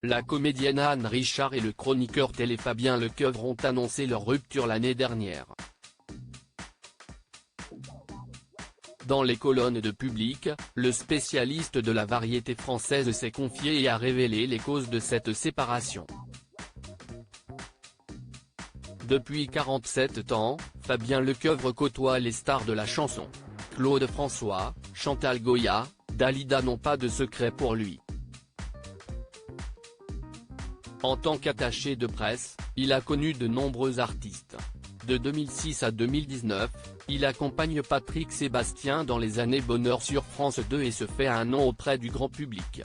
La comédienne Anne Richard et le chroniqueur télé Fabien Lecoeuvre ont annoncé leur rupture l'année dernière. Dans les colonnes de Public, le spécialiste de la variété française s'est confié et a révélé les causes de cette séparation. Depuis 47 ans, Fabien Lecoeuvre côtoie les stars de la chanson. Claude François, Chantal Goya, Dalida n'ont pas de secret pour lui. En tant qu'attaché de presse, il a connu de nombreux artistes. De 2006 à 2019, il accompagne Patrick Sébastien dans les années bonheur sur France 2 et se fait un nom auprès du grand public.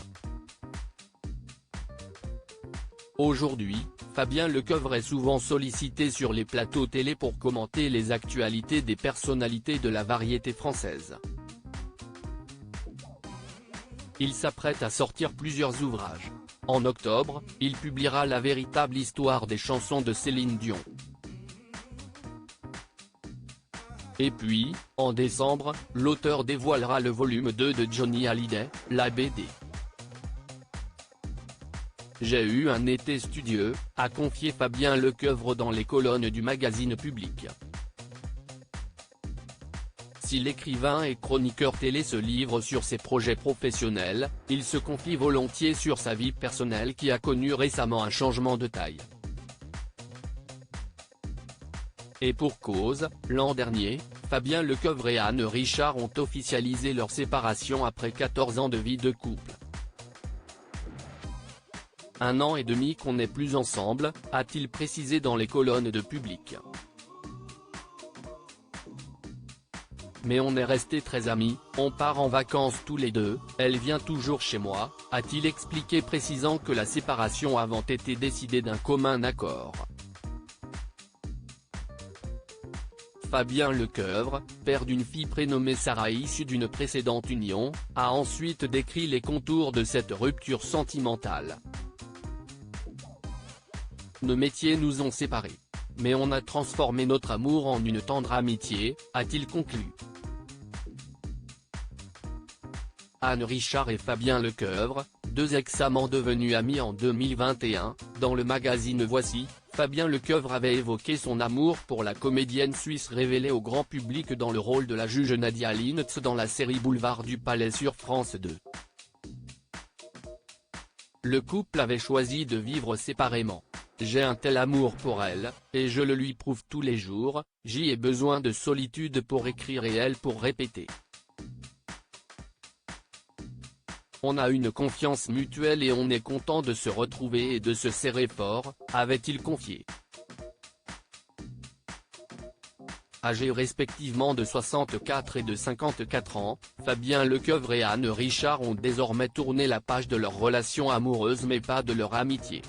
Aujourd'hui, Fabien Lecoeuvre est souvent sollicité sur les plateaux télé pour commenter les actualités des personnalités de la variété française. Il s'apprête à sortir plusieurs ouvrages. En octobre, il publiera La véritable histoire des chansons de Céline Dion. Et puis, en décembre, l'auteur dévoilera le volume 2 de Johnny Hallyday, la BD. J'ai eu un été studieux, a confié Fabien Lecoeuvre dans les colonnes du magazine Public. Si l'écrivain et chroniqueur télé se livre sur ses projets professionnels, il se confie volontiers sur sa vie personnelle qui a connu récemment un changement de taille. Et pour cause, l'an dernier, Fabien Lecoeuvre et Anne Richard ont officialisé leur séparation après 14 ans de vie de couple. 1 an et demi qu'on n'est plus ensemble, a-t-il précisé dans les colonnes de Public. Mais on est restés très amis, on part en vacances tous les deux, elle vient toujours chez moi, a-t-il expliqué, précisant que la séparation avait été décidée d'un commun accord. Fabien Lecoeuvre, père d'une fille prénommée Sarah issue d'une précédente union, a ensuite décrit les contours de cette rupture sentimentale. Nos métiers nous ont séparés. Mais on a transformé notre amour en une tendre amitié, a-t-il conclu. Anne Richard et Fabien Lecoeuvre, 2 ex-amants devenus amis en 2021, dans le magazine Voici, Fabien Lecoeuvre avait évoqué son amour pour la comédienne suisse révélée au grand public dans le rôle de la juge Nadia Linz dans la série Boulevard du Palais sur France 2. Le couple avait choisi de vivre séparément. J'ai un tel amour pour elle, et je le lui prouve tous les jours, j'y ai besoin de solitude pour écrire et elle pour répéter. On a une confiance mutuelle et on est content de se retrouver et de se serrer fort, avait-il confié. Âgés respectivement de 64 et de 54 ans, Fabien Lecoeuvre et Anne Richard ont désormais tourné la page de leur relation amoureuse mais pas de leur amitié.